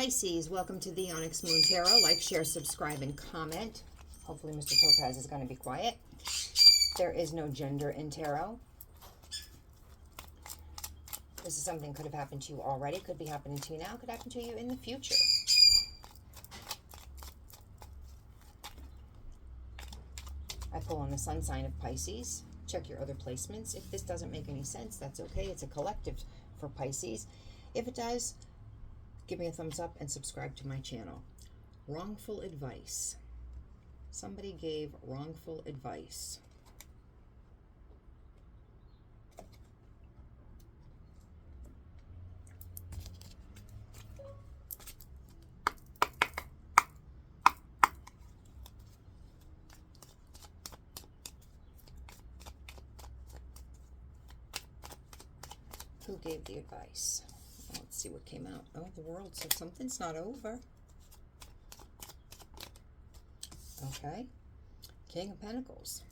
Pisces, welcome to the Onyx Moon Tarot. Like, share, subscribe, and comment. Hopefully Mr. Topaz is going to be quiet. There is no gender in tarot. This is something could have happened to you already, could be happening to you now, could happen to you in the future. I pull on the sun sign of Pisces. Check your other placements. If this doesn't make any sense, that's okay. It's a collective for Pisces. If it does, give me a thumbs up and subscribe to my channel. Wrongful advice. Somebody gave wrongful advice. Who gave the advice? Let's see what came out. Oh, the world, so something's not over. Okay. King of Pentacles.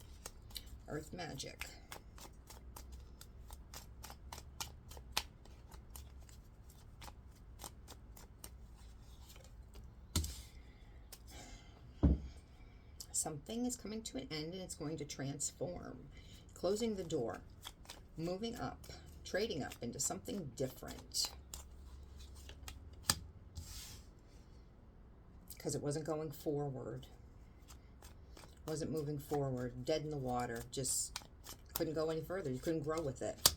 Earth Magic. Something is coming to an end and it's going to transform. Closing the door. Moving up. Trading up into something different. Because it wasn't going forward. Wasn't moving forward. Dead in the water. Just couldn't go any further. You couldn't grow with it.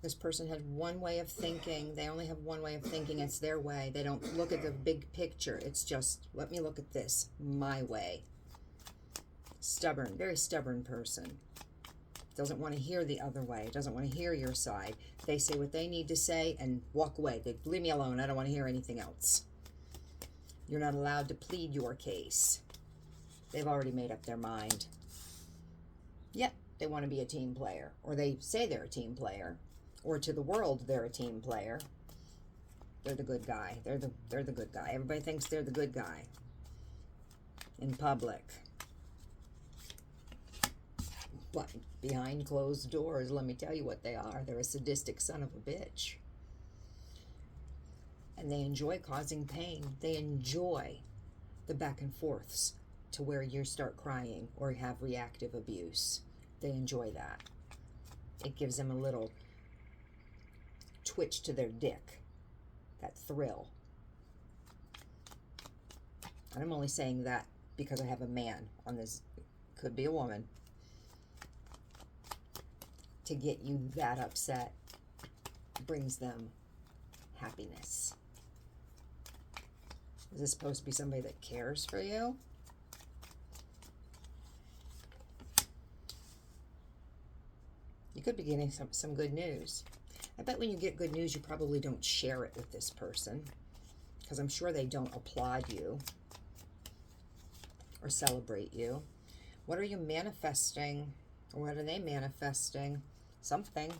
This person had one way of thinking. They only have one way of thinking. It's their way. They don't look at the big picture. It's just, let me look at this my way. Stubborn, very stubborn person. Doesn't want to hear the other way. Doesn't want to hear your side. They say what they need to say and walk away. They leave me alone. I don't want to hear anything else. You're not allowed to plead your case. They've already made up their mind. Yet they want to be a team player, or they say they're a team player, or to the world they're a team player. They're the good guy. They're the good guy. Everybody thinks they're the good guy in public. But behind closed doors, let me tell you what they are. They're a sadistic son of a bitch. And they enjoy causing pain. They enjoy the back and forths to where you start crying or have reactive abuse. They enjoy that. It gives them a little twitch to their dick. That thrill. And I'm only saying that because I have a man on this. Could be a woman. To get you that upset brings them happiness. Is this supposed to be somebody that cares for you? You could be getting some good news. I bet when you get good news, you probably don't share it with this person, because I'm sure they don't applaud you or celebrate you. What are you manifesting? Or what are they manifesting? Something.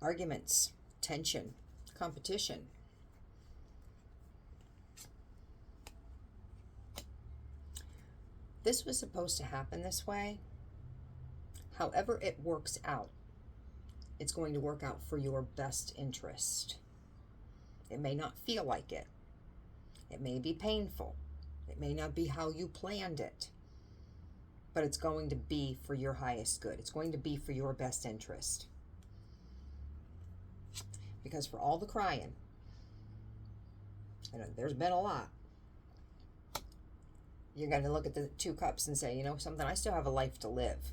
Arguments, tension, competition. This was supposed to happen this way. However it works out, it's going to work out for your best interest. It may not feel like it. It may be painful. It may not be how you planned it. But it's going to be for your highest good. It's going to be for your best interest. Because for all the crying, and there's been a lot, you're going to look at the 2 cups and say, you know something, I still have a life to live.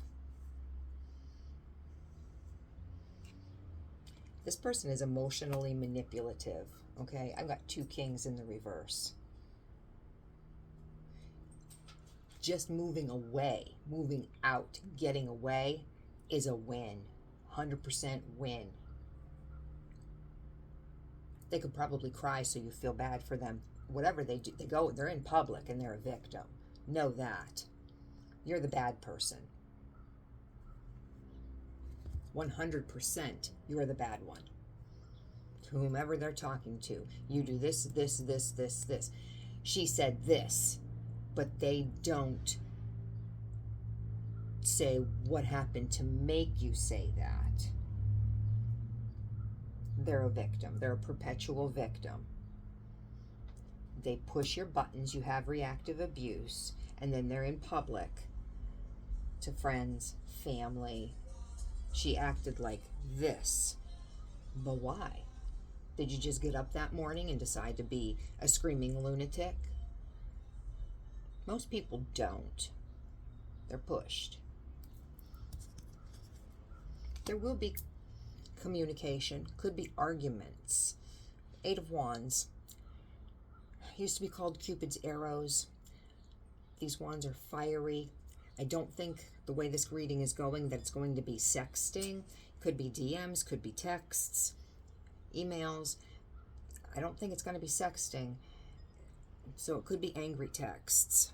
This person is emotionally manipulative, okay? I've got 2 kings in the reverse. Just moving away, moving out, getting away is a win. 100% win. They could probably cry so you feel bad for them. Whatever they do, they're in public and they're a victim. Know that. You're the bad person. 100% you're the bad one. To whomever they're talking to. You do this, this, this, this, this. She said this. but they don't say what happened to make you say that. They're a victim. They're a perpetual victim. They push your buttons. You have reactive abuse, and then they're in public to friends, family. She acted like this. But why? Did you just get up that morning and decide to be a screaming lunatic? Most people don't. They're pushed. There will be communication, could be arguments. Eight of Wands used to be called Cupid's arrows. These wands are fiery. I don't think the way this reading is going that it's going to be sexting. Could be DMs, could be texts, emails. I don't think it's going to be sexting. So it could be angry texts.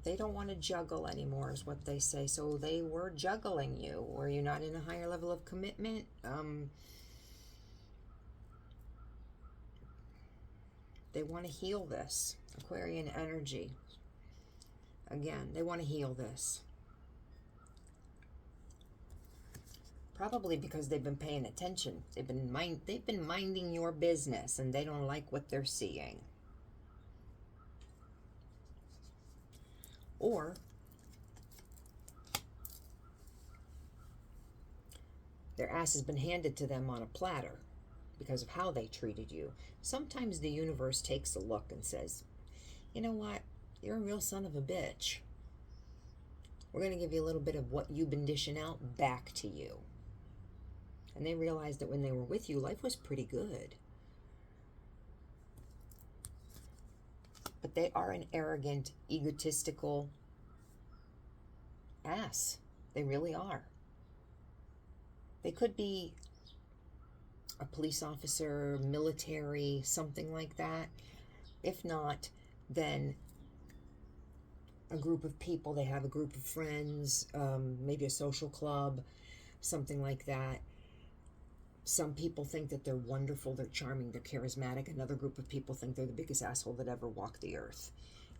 They don't want to juggle anymore is what they say. So they were juggling you. Were you not in a higher level of commitment? They want to heal this. Aquarian energy. Again, they want to heal this. Probably because they've been paying attention. They've been minding your business, and they don't like what they're seeing. Or their ass has been handed to them on a platter because of how they treated you. Sometimes the universe takes a look and says, you know what? You're a real son of a bitch. We're going to give you a little bit of what you've been dishing out back to you. And they realized that when they were with you, life was pretty good. But they are an arrogant, egotistical ass. They really are. They could be a police officer, military, something like that. If not, then a group of people. They have a group of friends, maybe a social club, something like that. Some people think that they're wonderful, they're charming, they're charismatic. Another group of people think they're the biggest asshole that ever walked the earth.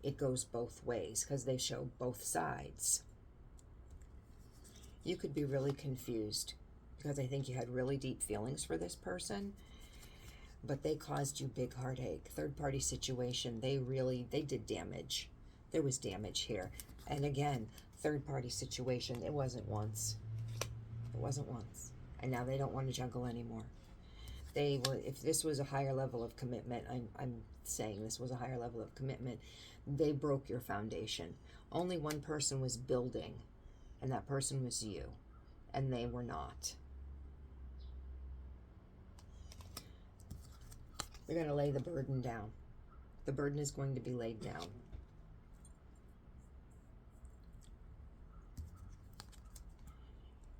It goes both ways because they show both sides. You could be really confused because I think you had really deep feelings for this person, but they caused you big heartache. Third party situation, they did damage. There was damage here. And again, third party situation, it wasn't once. It wasn't once. And now they don't want to juggle anymore. They were, if this was a higher level of commitment, I'm saying this was a higher level of commitment, they broke your foundation. Only one person was building, and that person was you, and they were not. They're going to lay the burden down. The burden is going to be laid down.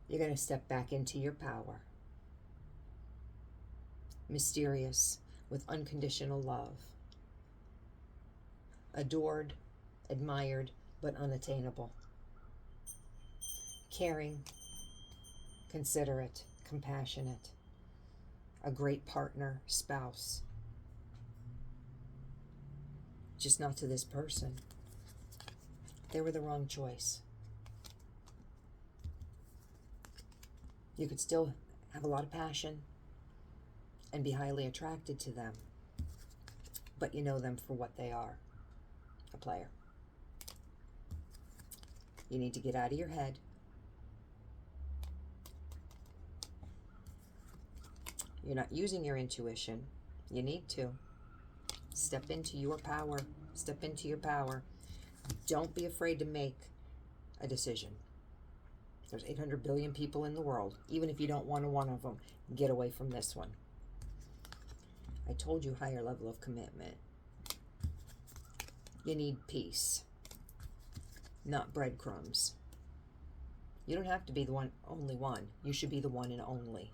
You're going to step back into your power. Mysterious, with unconditional love. Adored, admired, but unattainable. Caring, considerate, compassionate. A great partner, spouse. Just not to this person. They were the wrong choice. You could still have a lot of passion and be highly attracted to them, but you know them for what they are, a player. You need to get out of your head. You're not using your intuition. You need to. Step into your power. Step into your power. Don't be afraid to make a decision. There's 800 billion people in the world. Even if you don't want one of them, get away from this one. I told you higher level of commitment. You need peace, not breadcrumbs. You don't have to be the one, only one. You should be the one and only.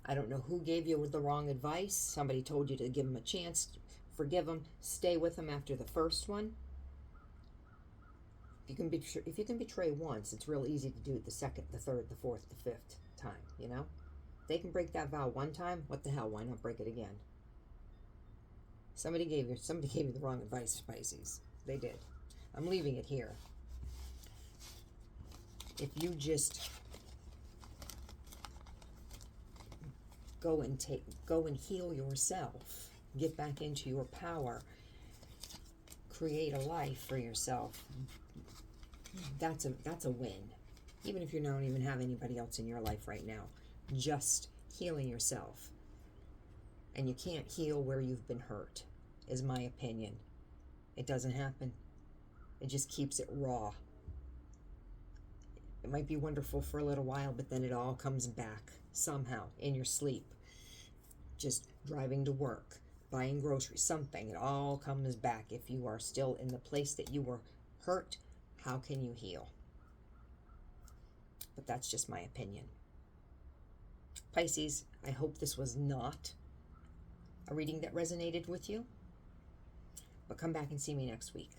I don't know who gave you the wrong advice. Somebody told you to give them a chance, forgive them, stay with them after the first one. If you can betray once, it's real easy to do it the second, the third, the fourth, the fifth time, you know? They can break that vow one time, what the hell, why not break it again? Somebody gave you the wrong advice, Pisces. They did. I'm leaving it here. If you just go and heal yourself, get back into your power, create a life for yourself, that's a win. Even if you don't even have anybody else in your life right now, just healing yourself. And you can't heal where you've been hurt, is my opinion. It doesn't happen. It just keeps it raw. It might be wonderful for a little while, but then it all comes back somehow in your sleep. Just driving to work, buying groceries, something. It all comes back. If you are still in the place that you were hurt, how can you heal? But that's just my opinion. Pisces, I hope this was not a reading that resonated with you. But come back and see me next week.